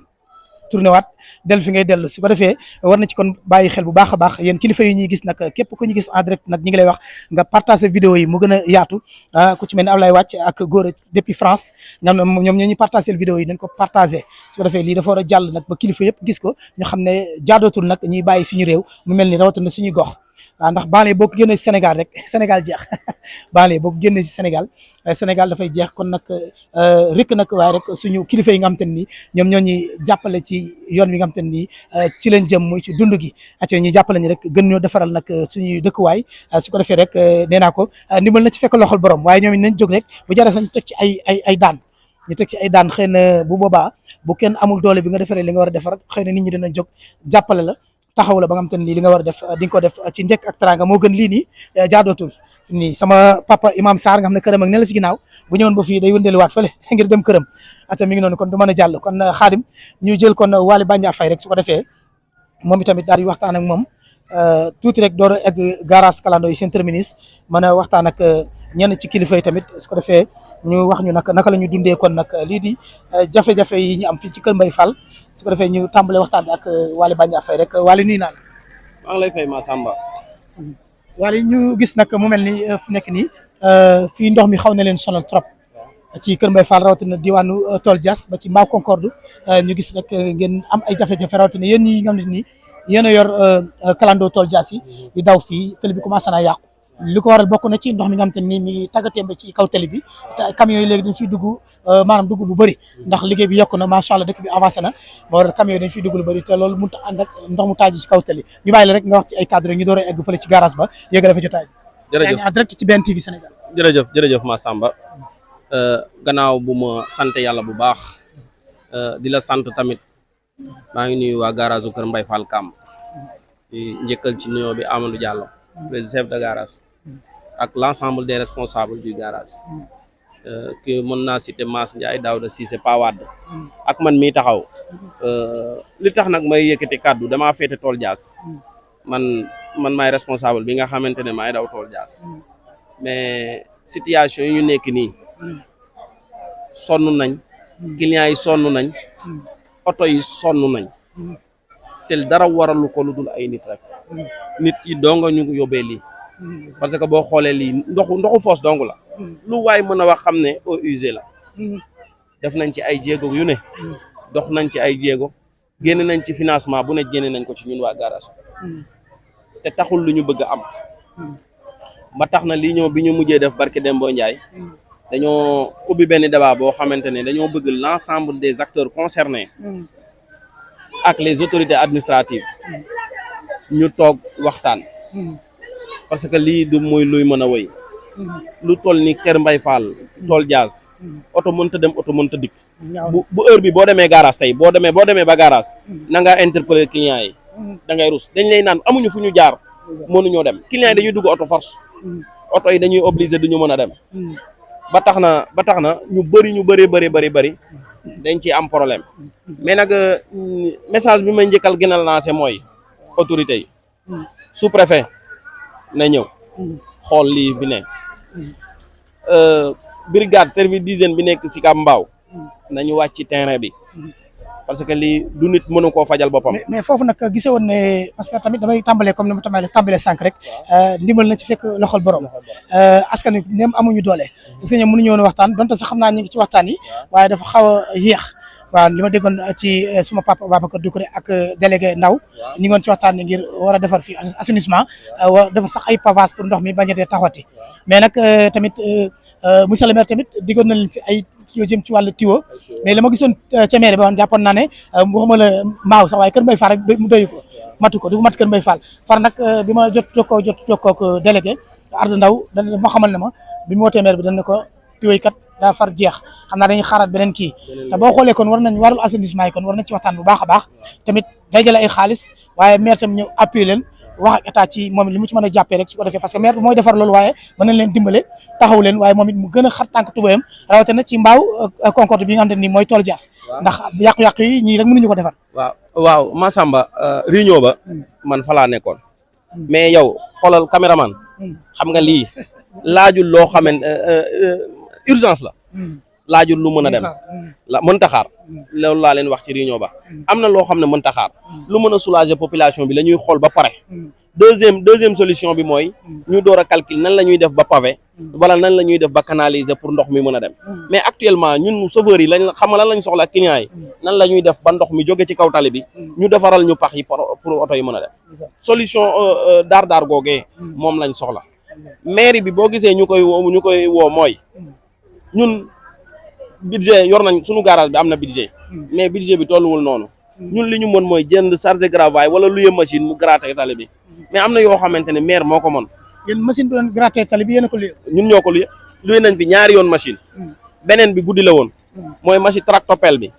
tourné waat dellu fi ngay dellu su ko defee war na ci kon bàyyi xel bu baax a baax yéen kilifa yi ñuy gis nag képp ku ñu gis en direct nag ñi ngi lay wax nga partagé vidéo yi mu gën a yaatu ku ci mel ne Ablaye Wàcc ak góor depuis France ñoom ñoo ñu partagé vidéo yi dañ ko partagé su ko defee lii dafa war a jàll nag ba kilifa yëpp gis ko ñu xam ne jaadootul nag ñuy bàyyi suñu réew mu mel ni rawatina suñuy gox waaw ndax banlieue boo ko génnee ci Sénégal rek Sénégal jeex banlieue boo ko génnee ci Sénégal dafay jeex kon nag rek nag waaye rek suñu kilifa yi nga xam te ne nii ñoom ñoo ñuy jàppale ci yoon wi nga xam te ne nii ci leen jëm muy ci dund gi acca ñu jàppale ñu rek gën ñoo defaral nag suñuy dëkkuwaay su ko defee rek nee naa ko ndimbal na ci fekk loxol borom waaye ñoom it nañ jóg rek bu jaree sax ñu teg ci ay daan ñu teg ci ay daan xëy na bu boobaa bu kenn amul doole bi nga defaree li nga war a defar xëy na nit ñi dina jóg jàppale la taxaw la ba nga xam te ne li nga war a def di nga ko def ci njëkk ak teranga moo gën lii nii jaadootul nii sama papa Imam Sarr nga xam ne këram ak ne la si ginnaaw bu ñëwoon ba fii day wëndeelu waat fële ngir dem këram ata mi ngi noonu kon du mën a jàll kon Xaadim ñu jël kon Waly Bandia Faye rek su ko defee moom itamit daal di waxtaan ak moom tuuti rek door a egg garage Kalando yi seen terminus mën a waxtaan ak ñenn ci kilifa yi tamit su ko defee ñu wax ñu naka la ñu dundee kon nag lii di jafe-jafe yi ñu am fii ci Kër Mbaye Fall su ko defee ñu tàmbalee waxtaan bi ak Waly Bandia Faye rek Waly nuyu naa la. maa ngi lay fay Massamba. Waly ñu gis nag mu mel ni fu nekk nii fii ndox mi xaw na leen sonal trop ci Kër Mbaye Fall rawatina diwaanu Tool Dias ba ci Mbao Concorde ñu gis rek ngeen am ay jafe-jafe rawatina yéen ñi nga xam ne nii yéen a yor Kalando Tool Dias yi di daw fii télé bi commencé naa yàqu li ko waral bokk na ci ndox mi nga xam te ni mi ngi tàggatémbe ci kaw télé bi te camions yi léegi dañ fiy dugg maanaam dugg bu bëri ndax liggéey bi yokku na macha allah dëkk bi avancé na moo waral camions yi dañ fiy dugg lu bëri te loolu mënut a ànd ak ndox mu taaju ci kaw télé ñu bàyyi la rek nga wax ci ay cadre ñu door a egg fële ci garage ba yëgale fa jotaay jërëjëf en direct ci BNTV Sénégal jërëjëf Massamba gannaaw bu ma sant yàlla bu baax di la sant tamit maa ngi nuyu waa garage Kër Mbaye Fall Kamb di njëkkal ci nuyoo bi Amadou Diallo président chef de garage ak l'ensemble des responsables du garage ki mën naa citer Mass Ndiaye Daouda Cissé Pawad ak man mii taxaw li tax nag may yëkkati kàddu damaa féete Tool Dias man maay responsable bi nga xamante ne maay daw Tool Dias mais situation yi ñu nekk nii sonn nañ clients yi sonn nañ oto yi sonn nañ te dara waralu ko lu dul ay nit rek nit yi doo nga ñu yóbbee lii parce que boo xoolee lii ndoxu foos dong la lu waay mën a wax xam ne eau usée la def nañ ci ay jéego yu ne dox nañ ci ay jéego génn nañ ci financement bu ne génne nañ ko ci ñun waa garage te taxul lu ñu bëgg a am ba tax na lii ñëw bi ñu mujjee def barke Dembo Ndiaye dañoo ubbi benn débat boo xamante ne dañoo bëgg l'ensemble des acteurs concernés ak les autorités administratives ñu toog waxtaan parce que lii du muy luy mën a wëy lu toll ni Kër Mbay Fall tool Diaz oto mënta dem oto mënta dikk bu heure bi boo demee garage tey boo demee ba garage na nga interpeller clients yi da ngay rus dañ lay naan amuñu fu ñu jaar mënuñoo dem clients yi dañuy dugg oto force oto yi dañuy obligé duñu mën a dem ba tax na ñu bëri dañ ci am problème mais nag message bi may njëkkal gën a lancé mooy autorité yi sous-préfet na ñëw xool lii bi ne brigade service d'hygiène bi nekk Sicap Mbao nañu wàcc ci terrain bi parce que lii du nit mënu koo fajal boppam. mais foofu nag gisee woon ne parce que tamit damay tàmbalee comme ni ma tàmbalee sànq rek ndimbal na ci fekk loxol borom askan wi ñoom amuñu doole parce que ñoom mënuñu woon waxtaan donte sax xam naa ñu ngi ci waxtaan yi waaye dafa xaw a yéex waaw li ma déggoon ci suma papa Babacar Doucouré ak délégué Ndaw ñi ngoon ci waxtaan ngir war a defar fii assainissement wa dafa sax ay pavage pour ndox mi bañ a dee taxawati mais nag tamit monsieur le maire tamit diggoon na leen fi ay yoo jëm ci wàllu tiwo mais la ma gisoon ca maire ba woon jàppoon naa ne waxuma la Mbaaw sax waaye Kër Mbay Fall rek mu doyu ko matu ko du mat Kër Mbay Fall far nag bi ma jokkoo délégué Arda Ndaw dafa xamal ne ma bi mu wootee maire bi dañ ne ko tiwo yi kat daa far jeex xam naa dañuy xaaraat beneen kii te boo xoolee kon warul assainissement yi kon war nañ ci waxtaan bu baax a baax tamit dajale ay xaalis waaye maire tam ñëw appuyer leen wax ak état ci moom it li mu ci mën a jàppee rek su ko defee parce que maire bi mooy defar loolu waaye mën nañ leen dimbale taxaw leen waaye moom it mu gën a xar tànk tubéyam rawatina ci Mbaaw Concorde bi nga xam ne nii mooy tool Dias ndax yàqu-yàqu yi ñii rek mënuñu ko defar waaw Massamba réunion ba man fa laa nekkoon mais yow xoolal caméraman xam nga lii laajul loo xamante urgence la laajul lu mën a dem la mënta xaar loolu laa leen wax ci réunion ba am na loo xam ne mënta xaar lu mën a soulager population bi la ñuy xool ba pare deuxième solution bi mooy ñu door a calcul nan la ñuy def ba pavé wala nan la ñuy def ba canaliser pour ndox mi mën a dem mais actuellement ñun chauffeurs yi lañ xam nga lan lañ soxla ak clients yi nan la ñuy def ba ndox mi jóge ci kaw tali bi ñu defaral ñu pax yi pour oto yi mën a dem solution daar googee moom lañ soxla mairie bi boo gisee ñu koy woo mooy ñun budget yor nañ suñu garage bi am na budget mais budget bi tolluwul noonu ñun li ñu mën mooy jënd chargé gravaille wala luye machine mu gratter tali bi mais am na yoo xamante ne maire moo ko mën. yéen machine bi doon gratter tali bi yéen a ko luye. ñun ñoo ko luye nañ fi ñaari yoon machine beneen bi guddi la woon mooy machine tractopelle bi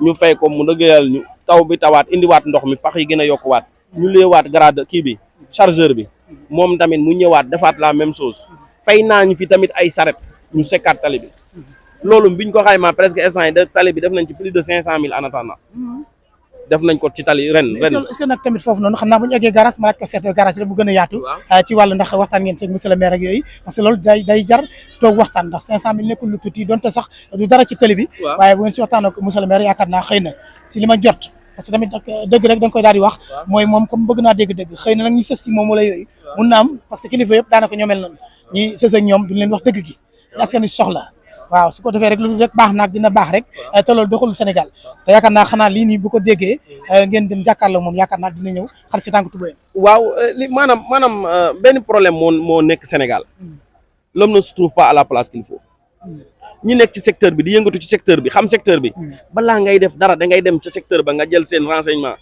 ñu fay ko mu dëggeyal ñu taw bi tawaat indiwaat ndox mi pax yi gën a yokkuwaat ñu luyewaat grade kii bi chargeur bi moom tamit mu ñëwaat defaat la même chose fay naa ñu fi tamit ay saret ñu sekkaat tali bi loolu biñ ko xaymaa presque instant yi tali bi def nañ ci plus de 500 000 en attendant def nañ ko ci tali ren est-ce que nag tamit foofu noonu xam naa bu ñu eggee garage ma laaj ko seet garage rek mu gën a yaatu ci wàllu ndax waxtaan ngeen ci monsieur le maire ak yooyu parce que loolu day jar toog waxtaan ndax 500 000 nekkul lu tuuti donte sax du dara ci tali bi waaye bu ngeen si waxtaan ak monsieur le maire yaakaar naa xëy na si li ma jot parce que tamit dëgg rek da nga koy daal di wax mooy moom comme bëgg naa dégg-dëgg xëy na nag ñi sës si moom wala yooyu mun na am parce que kilifa yëpp daanaka ñoo mel noonu ñi sës ak ñoom duñ leen wax dëgg gi askan wi soxla waaw su ko defee rek lu rek baax naag dina baax rek te loolu doxul Sénégal te yaakaar naa xanaa lii nii bu ko déggee ngeen dem jàkkaarloo moom yaakaar naa dina ñëw xar si tànk tubéyam waaw li maanaam benn problème moo nekk Sénégal l'homme ne se trouve pas à la place qu'il faut ñi nekk ci secteur bi di yëngatu ci secteur bi xam secteur bi balaa ngay def dara da ngay dem ci secteur ba nga jël seen renseignement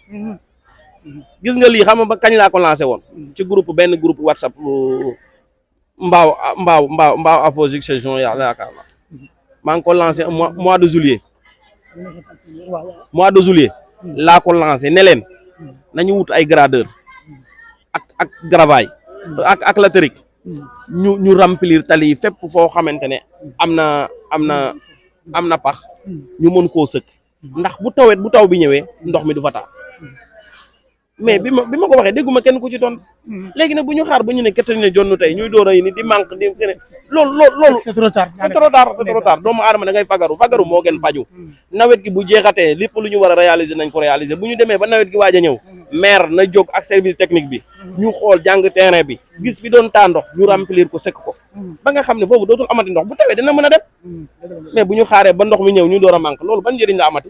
gis nga lii xam nga ba kañ laa ko lancé woon ci benn groupe WhatsApp Mbaaw Afo Succession yaakaar naa maa ngi ko lancé mois de juillet laa ko lancé ne leen nañu wut ay gradeur ak gravaille ak latérique ñu remplir tali yi fépp foo xamante ne am na pax ñu mën koo sëkk ndax bu taw bi ñëwee ndox mi du fa taa mais bi ma ko waxee dégguma kenn ku ci doon léegi nag bu ñu xaar ba ñu ne kettani ne jonn tey ñuy door a yi ni di manque di loolu c'est trop tard c'est trop tard doomu aadama da ngay fagaru moo gën faju nawet gi bu jeexatee lépp lu ñu war a réaliser nañ ko réaliser bu ñu demee ba nawet gi waaj a ñëw maire na jóg ak service technique bi ñu xool jàng terrain bi gis fi doon taa ndox ñu remplir ko sëkk ko ba nga xam ne foofu dootul amati ndox bu tawee dina mën a dem mais bu ñu xaaree ba ndox mi ñëw ñu door a manque loolu ban njëriñ la amati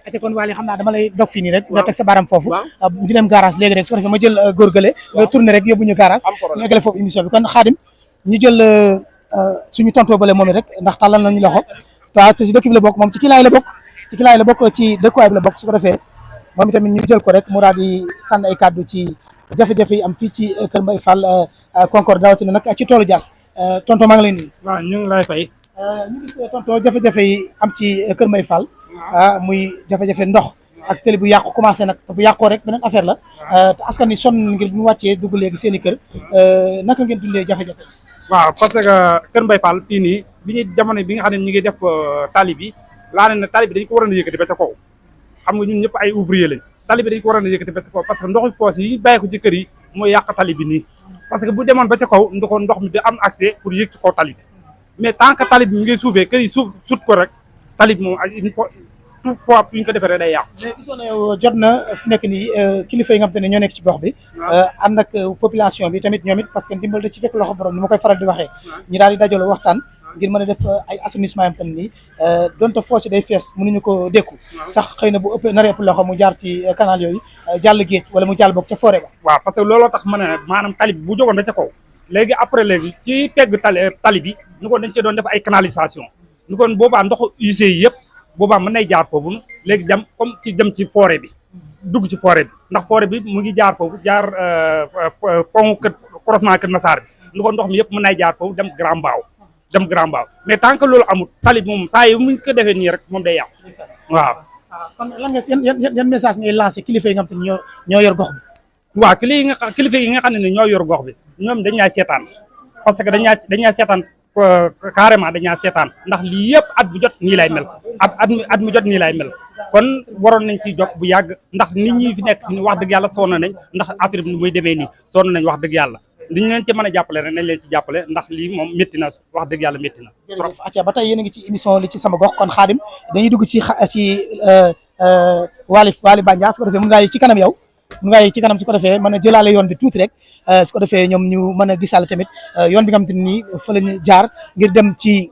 ate kon Waly xam naa dama lay dog fii nii rek nga teg sa baram foofu ñu dem garage léegi rek su ko defee ma jël góorgële nga tourné rek yóbbu ñu garage ñu eggale foofu émission bi kon Khadim ñu jël suñu tontoo bale moom it rek ndax tàllal nañu loxo te si dëkk bi la bokk moom ci kilaay la bokk ci dëkkuwaay bi la bokk su ko defee moom itamit ñu jël ko rek mu daal di sànni ay kàddu ci jafe-jafe yi am fii ci Kër Mbaye Fall Concorde rawatina nag ci toolu Diass tonton maa ngi lay nuyu. waaw ñu ngi lay fay. ñu gis tonton jafe-jafe yi am ci Kër Mbaye Fall muy jafe-jafe ndox ak télé bu yàqu commencé nag te bu yàqoo rek beneen affaire la te askan wi sonn ngir bu ñu wàccee dugg léegi seen i kër naka ngeen dundee jafe-jafe. waaw parce que Kër Mbaye Fall fii nii bi ñuy jamono bi nga xam ne ñu ngi def tali bi laa ne tali bi dañ ko waroon a yëkkati ba ca kaw xam nga ñun ñëpp ay ouvrier lañ tali bi dañ ko waroon a yëkkati ba ca kaw parce que ndoxu foos yi bàyyi ko ci kër yi mooy yàq tali bi nii parce que bu demoon ba ca kaw ndox mi da am accès pour yëg ci kaw tali bi mais tant que tali bi mi ngi suufee kër yi sut ko rek tali bi moom il faut tout fois fu ñu ko defee rek day yàqu. mais gisoon na jot na fi nekk nii kilifa yi nga xam te ne ñoo nekk ci gox bi ànd ak population bi tamit ñoom it parce que ndimbal da ci fekk loxo borom ni ma koy faral di waxee ñu daal di dajaloo waxtaan ngir mën a def ay assainissement yam tam nii donte foos day fees mënuñu ko dékku sax xëy na bu ëpp naree ëpp loxo mu jaar ci canal yooyu jàll géej wala mu jàll boog ca forêt ba. waaw parce que looloo tax ma ne maanaam tali bi bu jógoon ba ca kaw léegi après léegi ci pegg tali bi ñu ko dañ cee doon def ay canalisation ñu kon boobaa ndoxu UC yi yëpp boobaa mën nay jaar foofu léegi dem comme ci dem ci forêt bi dugg ci forêt bi ndax forêt bi mu ngi jaar foofu jaar pont croisement Kër Massar bi ñu ko ndox mi yëpp mën nay jaar foofu dem Grand Mbao mais tant que loolu amul tali bi moom saa yi muñ ko defee nii rek moom day yàqu waaw. kon lan nga yan message ngay lancé kilifa yi nga xam te ne ñoo yor gox bi. waaw kilifa yi nga xam ne ñoo yor gox bi ñoom dañ ñaa seetaan parce que dañ ñaa seetaan carrément dañ ñaa seetaan ndax lii yëpp at bu jot nii lay mel at mu jot nii lay mel kon waroon nañ ciy jog bu yàgg ndax nit ñi fi nekk wax dëgg yàlla sonn nañ ndax affaire bi muy demee nii sonn nañ wax dëgg yàlla liñ leen ci mën a jàppale rek nañ leen ci jàppale ndax lii moom métti na wax dëgg yàlla métti na. jërëjëf acca ba tey yéen a ngi ci émission li ci sama gox kon Khadim dañuy dugg ci Waly Bandia su ko defee mun ngaa yi ci kanam yow mun ngaa yi ci kanam su ko defee mën a jëlaale yoon bi tuuti rek su ko defee ñoom ñu mën a gisaale tamit yoon bi nga xamante ni fa la ñu jaar ngir dem ci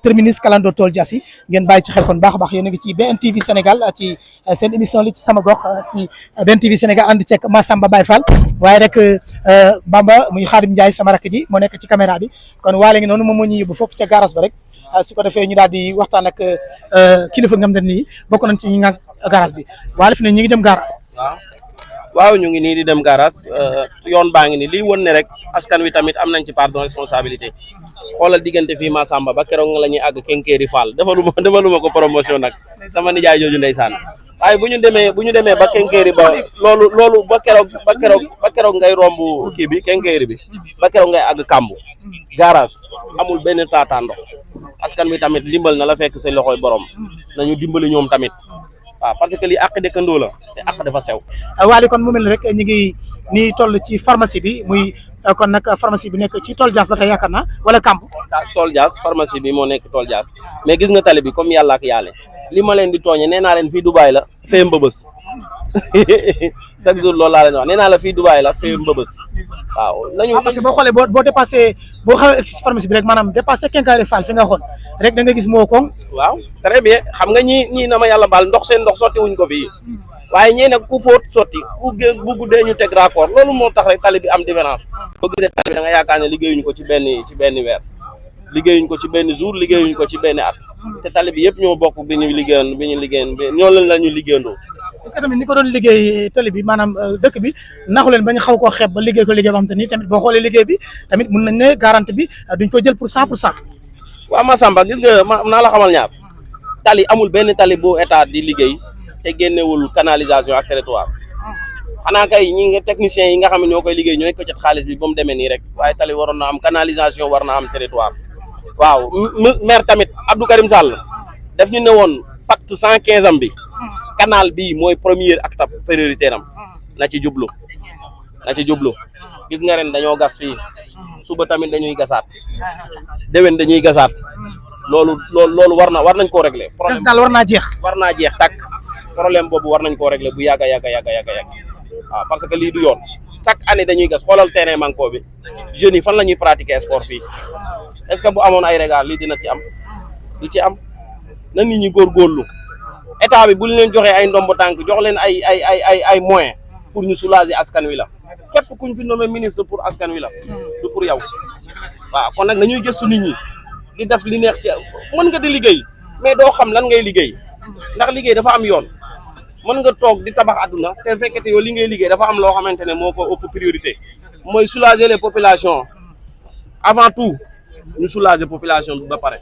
terminus Kalando tool Diass yi ngeen bàyyi ci xel kon baax a baax yéen a ngi ci BNTV Sénégal ci seen émission li ci sama gox ci BNTV Sénégal ànd ceeg Massamba Baye Fall waaye rek Bamba muy Khadim Ndiaye sama rakk ji moo nekk ci caméra bi kon waale ngi noonu moom moo ñu yóbbu foofu ca garage ba rek su ko defee ñu daal di waxtaan ak kilifa nga xam ne nii bokk nañ ci ñi nga garage bi waale fi ne ñu ngi dem garage. waaw ñu ngi nii di dem garage yoon baa ngi nii lii won ne rek askan wi tamit am nañ ci part de responsabilité xoolal diggante fii Massamba ba keroog nga la ñuy àgg Kenkeeri Fall defaluma ko promotion nag sama nijaay jooju ndeysaan waaye bu ñu demee ba Kenkeeri ba loolu ba keroog ngay romb kii bi Kenkeeri bi ba keroog ngay àgg Kambu garage amul benn taataa ndox askan wi tamit dimbal na la fekk sa loxoy borom nañu dimbali ñoom tamit waaw parce que lii àq dëkkandoo la te àq dafa sew. Waly kon mu mel ni rek ñu ngi nii toll ci pharmacie bi muy kon nag pharmacie bi nekk ci tool Diass ba tey yaakaar naa wala Kamb. tool Diass pharmacie bi moo nekk tool Diass mais gis nga tali bi comme yàlla ak yàlla li ma leen di tooñe nee naa leen fii Dubaay la fee Mbëbës chaque jour loolu laa leen wax nee naa la fii Dubaay la fee Mbëbës waaw. nañu parce que boo xoolee boo dépassé boo xawee egsi pharmacie bi rek maanaam dépassé Kenkaari Fall fi nga xool rek da nga gis moo koŋ. waaw très bien xam nga ñii na ma yàlla baal seen ndox sotti wuñ ko fii waaye ñii nag ku fóot sotti ku guddee ñu teg raccord loolu moo tax rek tali bi am différence. boo gisee tali bi da nga yaakaar ne liggéeyuñ ko ci benn weer liggéeyuñ ko ci benn jour liggéeyuñ ko ci benn at te tali bi yëpp ñoo bokk bi ñu liggéeyan ñoo leen la ñu liggéeyandoo. est-ce que tamit ni ko doon liggéey tali bi maanaam dëkk bi naxu leen ba ñu xaw koo xeeb ba liggéey ko liggéey boo xam te ni tamit boo xoolee liggéey bi tamit mun nañ ne garantie bi duñ ko jël pour 100%. waaw Massamba gis nga naa la xamal ñaar tali amul benn tali bu état di liggéey te génnewul canalisation ak territoire xanaa kay ñi nga techniciens yi nga xam ne ñoo koy liggéey ñooy ko ci xaalis bi ba mu demee nii rek waaye tali waroon na am canalisation war na am territoire waaw maire tamit Abdou Karim Sall daf ñu ne woon pacte 115 am bi canal bii mooy première acte prioritaire am na ci jublu gis nga ren dañoo gas fii suba tamit dañuy gasaat déwén dañuy gasaat loolu war nañ koo régler gas daal war naa jeex takk problème boobu war nañ koo régler bu yàgg waaw parce que lii du yoon chaque année dañuy gas xoolal terrain manko bi jeunes yi fan la ñuy pratiquer sport fii est-ce que bu amoon ay régal lii dina ci am du ci am na nit ñi góorgóorlu état bi bu leen joxee ay ndombo tànk jox leen ay moyens pour ñu soulager askan wi la képp kuñ fi nommé ministre pour askan wi la du pour yow waaw kon nag nañuy gëstu nit ñi di def li neex ci mën nga di liggéey mais doo xam lan ngay liggéey ndax liggéey dafa am yoon mën nga toog di tabax àdduna te fekkete yow li ngay liggéey dafa am loo xamante ne moo ko ëpp priorité mooy soulager les populations avant tout ñu soulager population bi ba pare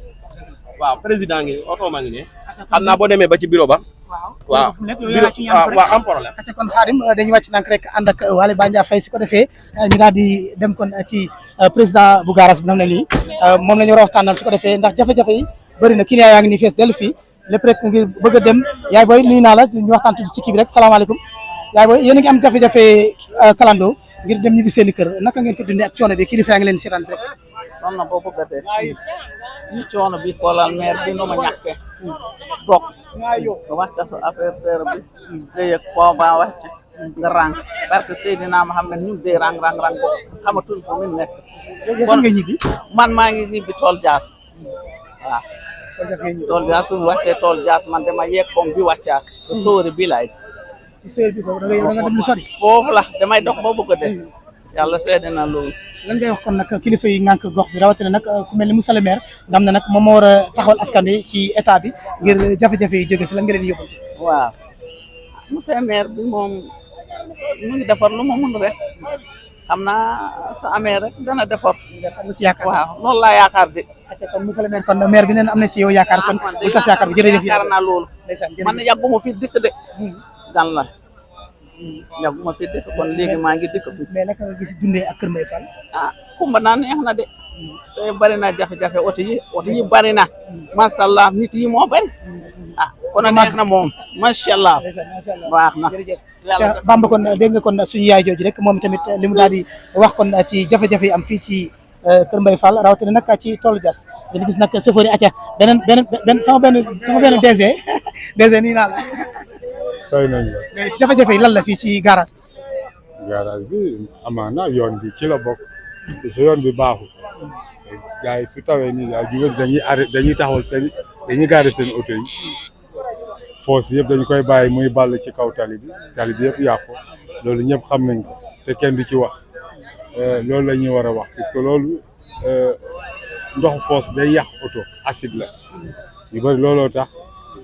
waaw président ngi oto maa ngi ne xam naa boo demee ba ci bureau ba waaw am problème acca kon Khadim dañuy wàcc nank rek ànd ak Waly Bandia Faye su ko defee ñu daal di dem kon ci président bu garage bi nam ne lii moom la ñu war a waxtaanal su ko defee ndax jafe-jafe yi bëri na client yaa ngi nii fees dellu fii lépp rek ngir bëgg a dem yaay booy nuyu naa la ñu waxtaan tuuti ci kii bi rek salaamaaleykum yaay booy yéen a ngi am jafe-jafe kalando ngir dem ñibbi seen i kër naka ngeen ko dundee ak coono bi kilifa yaa ngi leen seetaan rek sonn boo bëgg a dee ñu coono bi xoolal maire bi nu ma ñàkkee toog nga wàcc sa affaire terre bi nga yëg booba wàcc nga rang parce que Seydina Mohamed ñu dee rang boobu xamatuñ fu mu nekk fan nga ñibbi man maa ngi ñibbi tool jaas waaw tool jaas suñu wàccee tool jaas man dama yegg pom bi wàccaat sa sóori bi laay ci sëy bi ko da nga dem lu sori foofu la damay dox boo bëgg a dee yàlla seede na loolu lan ngay wax kon nag kilifa yi ngànk gox bi rawatina nag ku mel ni monsieur le maire nga xam ne nag moom moo war a taxawal askan wi ci état bi ngir jafe-jafe yi jóge fi lan nga leen yóbbante waaw monsieur maire bi moom mu ngi defar lu ma mën rek xam naa sa amee rek dana defar am nga ci yaakaar waaw loolu laa yaakaar de acca kon monsieur le maire kon maire bi neen am na si yow yaakaar kon bu tas yaakaar bi jërëjëf yaakaar naa loolu man yàgguma fi dikk de gan la yàgguma fi dëkk kon léegi maa ngi dëkk fi mais naka nga gis dundee ak Kër Mbaye Fall kumba naa neex na de te bari na jafe-jafe oto yi bari na macha allah nit yi moo bari kon neex na moom macha allah baax na ca Bamba kon dégg nga kon suñu yaay jooju rek moom tamit li mu daal di wax kon ci jafe-jafe yi am fii ci Kër Mbaye Fall rawatina nag ci toolu jas dañu gis nag chauffeur yi acca beneen sama benn DG nii naa la fay nañ la mais jafe-jafe yi lan la fii ci garage bi garage bi amaana yoon bi ci la bokk parce que yoon bi baaxul gars yi su tawee nii daal dañuy arrêté dañuy taxawal seen dañuy gaare seen oto yi foos yëpp dañu koy bàyyi muy ball ci kaw tali bi yëpp yàqu loolu ñëpp xam nañ ko te kenn du ci wax loolu la ñuy war a wax parce que loolu ndoxu foos day yàq oto acide la ñu bëri looloo tax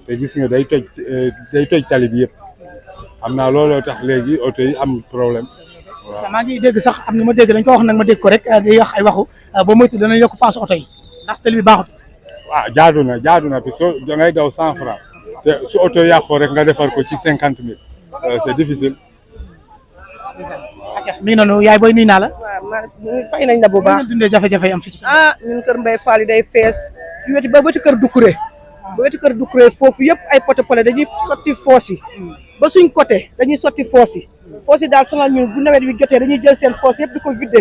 te gis nga day toj tali bi yëpp xam naa looloo tax léegi oto yi am problème waaw. maa ngi dégg sax am na ma dégg dañ ko wax nag ma dégg ko rek di wax ay waxu boo moytu dana yokk paas oto yi ndax tali bi baaxut. waaw jaadu na parce que da ngay daw 100 francs te su oto yàqoo rek nga defar ko ci 50 000 c'est difficile. mi ngi noonu yaay booy nuyu naa la. waaw man fay nañ la bu baax. dundee jafe-jafe yi am fii ci. ñun Kër Mbaye Fall yi day fees ci wetu ba wetu kër Doucouré. ba wetu kër Doucouré foofu yëpp ay poto dañuy sotti foos yi ba suñ côté dañuy sotti foos yi daal sonal ñu bu nawet bi jotee dañuy jël seen foos yëpp di ko vidde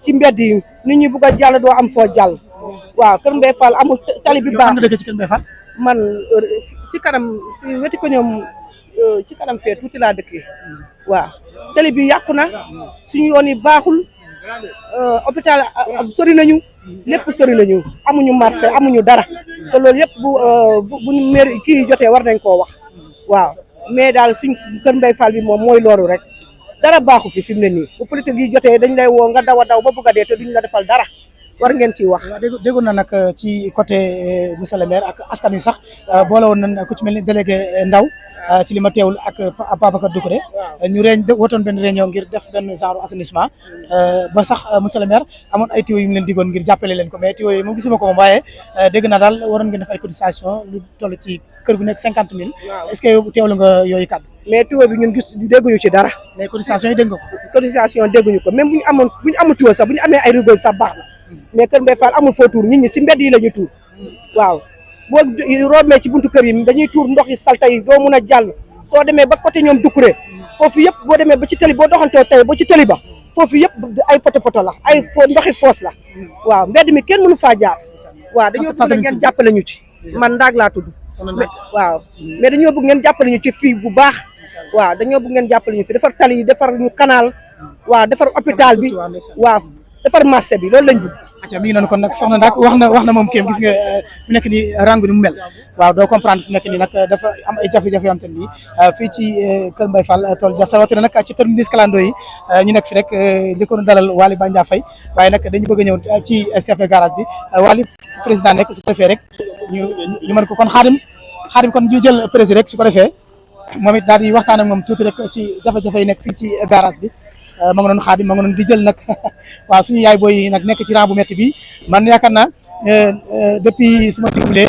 ci mbedd yi nit ñi bugg a jàll doo am foo jàll waaw Kër Mbaye Fall amul tali bi baax. nga dëkk ci Kër Mbaye Fall. man si kanam si wetu ko ñoom ci kanam fee tuuti laa dëkkee waaw tali bi yàqu na suñu yoon yi baaxul hôpital sori nañu lépp sori nañu amuñu marché amuñu dara te loolu yëpp bu maire kii jotee war nañ koo wax waaw mais daal suñ Kër Mbaye Fall bi moom mooy loolu rek dara baaxu fi mu ne nii bu politique yi jotee dañ lay woo nga daw a daw ba bëgg a dee te duñ la defal dara war ngeen ciy wax. waaw déggoon na nag ci côté monsieur le maire ak askan wi sax boole woon nañ ku ci mel ni délégué Ndaw ci li ma teewul ak Babacar Doucouré ñu wotoon benn réunion ngir def benn genre assainissement ba sax monsieur le maire amoon ay tuyaux yu mu leen digoon ngir jàppale leen ko mais tuyaux yi moom gisuma ko moom waaye dégg naa daal waroon ngeen def ay cotisation lu toll ci kër gu nekk 50 000 est-ce que yow teewlu nga yooyu kàddu. mais tuyau bi ñun dégguñu ci dara. mais cotisation yi dégg nga ko. cotisation dégguñu ko même bu ñu amul tuyau sax bu ñu amee ay rigole sax baax na mais Kër Mbaye Fall amul foo tuur nit ñi si mbedd yi la ñu tuur waaw boo roomee ci buntu kër yi dañuy tuur ndox yi salta yi doo mun a jàll soo demee ba côté ñoom Doucouré foofu yëpp boo demee ba ci tëli boo doxantoo tey ba ci tëli ba foofu yëpp ay poto la ay ndoxi foos la waaw mbedd mi kenn mënu faa jaar waaw dañoo bëgg ngeen jàppale ñu ci man Ndaag laa tudd waaw mais dañoo bëgg ngeen jàppale ñu ci fii bu baax waaw dañoo bëgg ngeen jàppale ñu fi defar tali yi defar ñu canal waaw defar hôpital bi waaw defar marché bi loolu lañ bëgg. acca mi ngi noonu kon nag soxna Ndaak wax na moom kéem gis nga fi nekk nii rangu ni mu mel waaw doo comprendre fi nekk nii nag dafa am ay jafe-jafe yoo xam te ne nii fii ci Kër Mbaye Fall tool Dia rawatina nag ci terminus Kalando yi ñu nekk fi rek njëkkoon dalal Waly Bandia Faye waaye nag dañu bëgg a ñëw ci chef de garage bi Waly président nekk su ko defee rek ñu mën ko kon xaadim kon ñu jël président rek su ko defee moom it daal di waxtaan ak moom tuuti rek ci jafe-jafe yi nekk fii ci garage bi ma nga noon xaadim ma nga noon di jël nag waaw suñu yaay booy nag nekk ci rang bu métti bi man yaakaar naa depuis su ma juumlee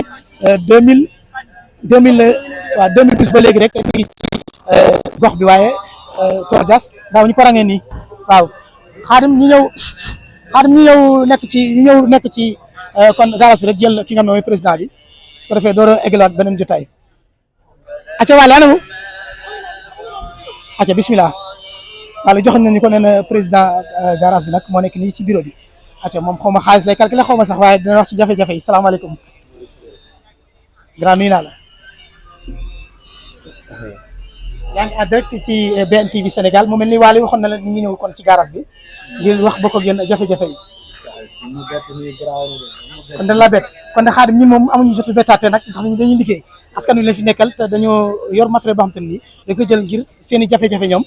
2012 ba léegi rek ñu ngi ci gox bi waaye tool Dia daaw ñu ko rangee nii waaw xaadim ñi ñëw nekk ci kon garage bi rek jël ki nga xam ne mooy président bi su ko defee door a eggalaat beneen jotaay acca Waly anamu acca bismillah waaw joxoon nañu ko nee na président garage bi nag moo nekk nii ci bureau bi acca moom xaw ma xaalis lay calculer xaw ma sax waaye dina wax ci jafe-jafe yi salaamaaleykum grand nuyu naa la yaa ngi en direct ci BNTV Sénégal mu mel ni Waly waxoon na la ni ngi ñëw kon ci garage bi ngir wax bokk ak yéen jafe-jafe yi kon dañ la bett kon de xaadim ñi moom amuñu jotu bettaate nag ndax ñu dañuy liggéey askan wi lañ fi nekkal te dañoo yor matériel boo xam te ne nii dañ koy jël ngir seen i jafe-jafe ñoom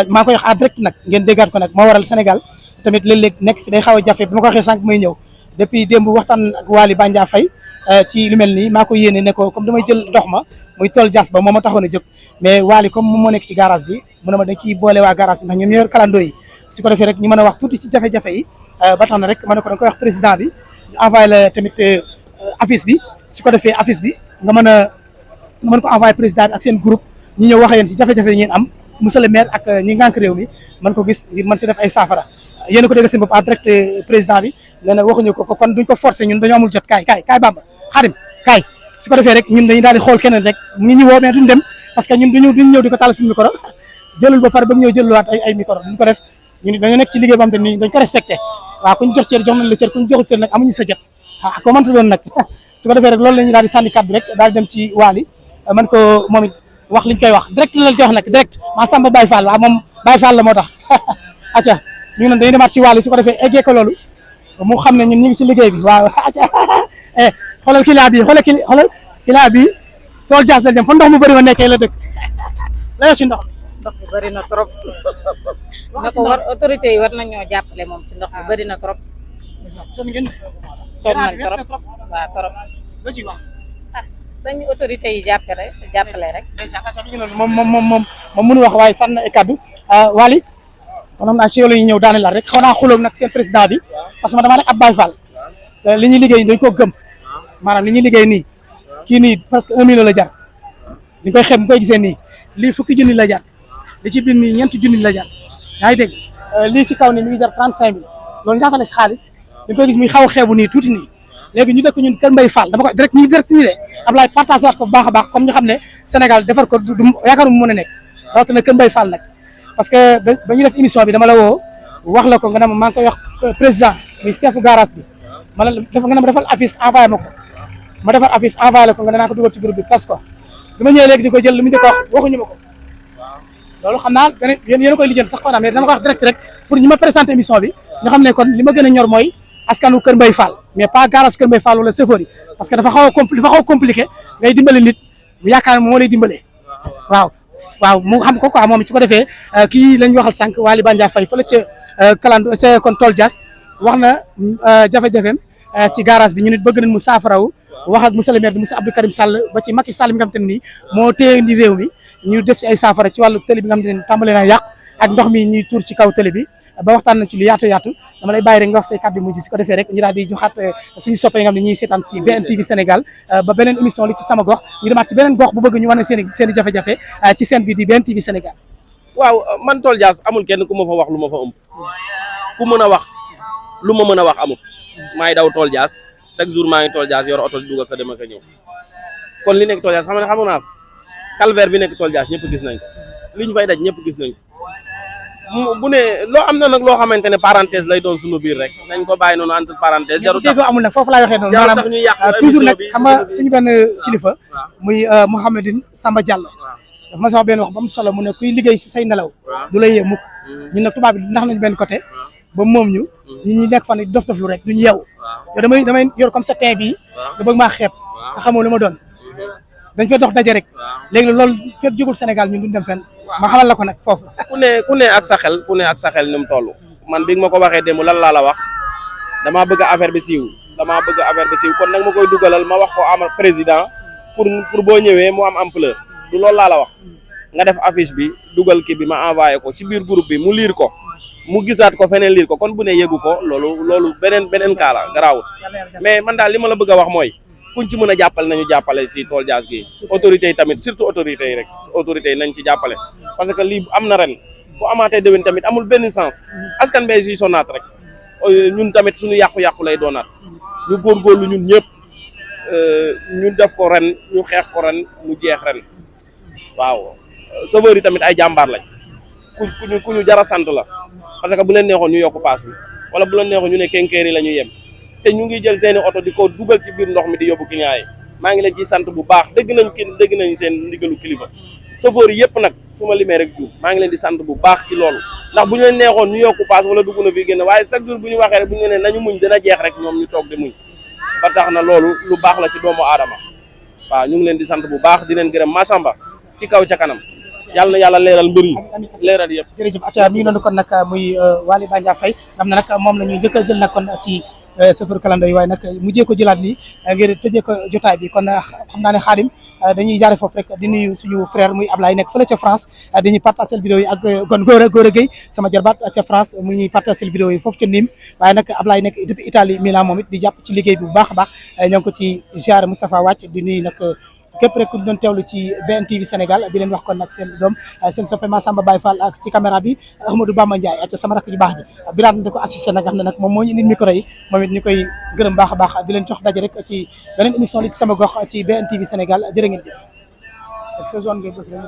maa ngi koy wax en direct nag ngeen déggaat ko nag moo waral Sénégal tamit léeg-léeg nekk fi day xaw a jafe bi ma ko waxee sànq may ñëw depuis démb waxtaan ak Waly Bandia Faye ci lu mel nii maa ko yéene ne ko comme damay jël ndox ma muy tool Dia ba moo ma taxoon a jóg mais Waly comme moom moo nekk ci garage bi mu ne ma dañ ciy boole waa garage bi ndax ñoom ñoo yor Kalando yi su ko defee rek ñu mën a wax tuuti ci jafe-jafe yi ba tax na rek ma ne ko da nga koy wax président bi envoyé la tamit affiche bi su ko defee affiche bi nga mën ko envoyé président bi ak seen groupe ñi ñëw wax yéen si jafe-jafe yi ngeen am monsieur le maire ak ñi ngànk réew mi mën ko gis ngir mën si def ay saafara yéen a ko dégg seen bopp en direct président bi nee na waxuñu ko kon duñ ko forcer ñun dañoo amul jot kaay Bamba Xaadim kaay su ko defee rek ñun dañu daal di xool keneen rek ñu ñu woo mais duñ dem parce que ñun duñ ñëw di ko tàll suñu micro jëlul ba pare ba mu ñëw jëluwaat ay micro duñ ko def ñun dañoo nekk ci liggéey boo xam te ni dañ ko respecté waaw kuñ jox cër jox nañ la cër kuñ joxul cër nag amuñu sa jot ah ko mënta doon nag su ko defee rek loolu la ñuy daal di sànni kàddu rek daal di dem ci Waly man ko moom it wax liñ koy wax direct lañ koy wax nag direct maa Samba Baye Fall waaw moom Baye Fall la moo tax acca ñu ngi dañuy demaat ci Waly su ko defee eggee ko loolu mu xam ne ñun ñu ngi si liggéey bi waaw acca xoolal client bi tool Dia la jëm fa ndox mu bëri ma nekkee la dëkk la yor si ndox mi bëri na trop na ko war autorité yi war nañoo jàppale moom ci ndox mi bëri na trop sonn nañ trop waaw trop dañu autorité yi jàppale rek moom mënu wax waaye sànn ay kaddu Waly kon xam naa ci yow la ñuy ñëw daane la rek xaw naa xulóom nag seen président bi parce que man dama nekk ab Baye Fall te li ñuy liggéey dañ ko gëm maanaam li ñuy liggéey nii kii nii presque 1 million la jar ñu koy xeeb ñu koy gisee nii lii fukki junni la jar li ci biir nii 4 junni la jar yaa ngi dégg lii ci kaw nii mi ngi jar 35 000 loolu ñaata la si xaalis dañ koy gis muy xaw a xeebu nii tuuti nii léegi ñu dëkk ñun Kër Mbaye Fall dama ko direct nii de Ablaye partage waat ko bu baax a baax comme ñu xam ne Sénégal defar ko du yaakaar mu mën a nekk rawatina Kër Mbaye Fall nag parce que ba ñu def émission bi dama la woo wax la ko nga ne ma maa ngi koy wax président muy chef garage bi ma ne dafa nga ne ma defal affiche envoyé ma ko ma defar affiche envoyé la ko nga ne naa ko dugal ci groupe bi tas ko bi ma ñëwee léegi di ko jël lu mu njëkk a wax waxuñu ma ko loolu xam naa beneen yéen a koy lijjanti sax xaw naa mais dama ko wax direct rek pour ñu ma présenté émission bi ñu xam ne kon li ma gën a ñor mooy askanu Kër Mbaye Fall mais pas garage Kër Mbaye Fall wala chauffeur yi parce que dafa xaw a compliqué ngay dimbale nit mu yaakaar ne moo lay dimbalee waaw mu xam ko quoi moom ci ko defee kii lañ waxal sànq Waly Bandia Faye fële ca Kalando ca kon tool Dia wax na jafe-jafeem ci garage bi ñu nit bëgg nañ mu saafarawu wax ak monsieur le maire bi monsieur Abdou Karim Sall ba ci Macky Sall mi nga xam te ne nii moo téye di réew mi ñu def ci ay saafara ci wàllu télé bi nga xam te ne tàmbale naa yàq ak ndox mi ñuy tuur ci kaw télé bi ba waxtaan nañ ci lu yaatu dama lay bàyyi rek nga wax say kàddu mujj si ko defee rek ñu daal di joxaat suñu soppe yi nga xam ne ñuy seetaan ci BNTV Sénégal ba beneen émission li ci sama gox ñu demaat ci beneen gox bu bëgg ñu wane seen i jafe-jafe ci seen bi di BNTV Sénégal. waaw man tool Dia amul kenn ku ma fa wax lu ma fa ëmb ku mën a wax lu ma mën a wax amul maay daw tool Dia chaque jour maa ngi tool Dia yor oto di dugg ak dem ak ñëw kon li nekk tool Dia xam naa ko calvaire bi nekk Tol Dias ñëpp gis nañ ko li ñu fay daj ñëpp gis nañ ko bu ne loo am na nag loo xamante ne parenthèse lay doon suñu biir rek nañ ko bàyyi noonu entre parenthèse jarul déggoo amul nag foofu laay waxee noonu maanaam toujours nag xam nga suñu benn kilifa muy Mouhamadine Samba Diallo dafa ma sax benn wax ba mu solo mu ne kuy liggéey si say nelaw du la yee mukk ñun nag tubaab bi ndax nañu benn côté ba moom ñu ñi nekk fan dof lu rek duñu yeewu yow damay yor comme sa teint bii nga bëgg maa xeeb nga xamoo lu ma doon dañ fay dox daje rek léegi loolu fekk jógul Sénégal ñun duñ dem fenn ma xamal la ko nag foofu ku ne ak sa xel ni mu toll man bi nga ma ko waxee démb lan laa la wax damaa bëgg affaire bi siiw kon nag ma koy dugalal ma wax ko am président pour boo ñëwee mu am ampleur du loolu laa la wax nga def affiche bi dugal kii bi ma envoyé ko ci biir groupe bi mu liir ko mu gisaat ko feneen liir ko kon bu ne yëgu ko loolu beneen cas la garaawul mais man daal li ma la bëgg a wax mooy kuñ ci mën a jàppale nañu jàppale ci Tol Dias gi autorités yi tamit surtout autorités yi rek autorités yi nañ ci jàppale parce que lii am na ren bu amaatee déwén tamit amul benn sens askan bee si sonaat rek ñun tamit suñu yàqu-yàqu lay doonaat ñu góorgóorlu ñun ñëpp ñu def ko ren ñu xeex ko ren mu jeex ren waaw chauffeur yi tamit ay jàmbaar lañ ku ñu jara sant la parce que bu leen neexoon ñu yokk paas bi wala bu leen neexoon ñu ne kenkeeri la ñu yem te ñu ngi jël seeni oto di ko dugal ci biir ndox mi di yóbbu client yi maa ngi leen ciy sant bu baax dégg nañ seen ndigalu kilifa chauffeur yi yëpp nag su ma limee rek juum maa ngi leen di sant bu baax ci loolu ndax bu ñu leen neexoon ñu yokku paas wala dugg na fii génn waaye chaque jour bu ñu waxee rek bu ñu ne nañu muñ dina jeex rek ñoom ñu toog di muñ ba tax na loolu lu baax la ci doomu aadama waaw ñu ngi leen di sant bu baax di leen gërëm Massamba ci kaw ca kanam yàlla na yàlla leeral mbir yi leeral yëpp jërëjëf aca mi ngi noonu kon nag muy Waly Bandia Faye xam ne nag moom la ñu njëkk a jël nag kon ci chauffeur kalandoo yi waaye nag mujjee ko jëlaat nii ngir tëjee ko jotaay bi kon xam naa ne Xaadim dañuy jaare foofu rek di nuyu suñu frère muy Ablaye nekk fële ca France dañuy partager vidéo yi ak kon Gora Gueye sama jarbaat ca France mu ñuy partager vidéo yi foofu ca Nîmes waaye nag Ablaye nekk depuis Italie Milan moom it di jàpp ci liggéey bi bu baax a baax ñoo ngi ko ci ziare Moustapha Wàcc di nuyu nag képp rek ku ñu doon teewlu ci BNTV Sénégal di leen wax kon nag seen doom seen soppe Massamba Baye Fall ak ci caméra bi Ahmadou Bamba Ndiaye ak sama rakk ju baax ji Birane da ko assisté nag xam ne nag moom moo ñu indi micro yi moom it ñu koy gërëm baax a baax di leen jox daje rek ci beneen émission li ci sama gox ci BNTV Sénégal jërë ngeen jëf ak sa zone ngay bës rek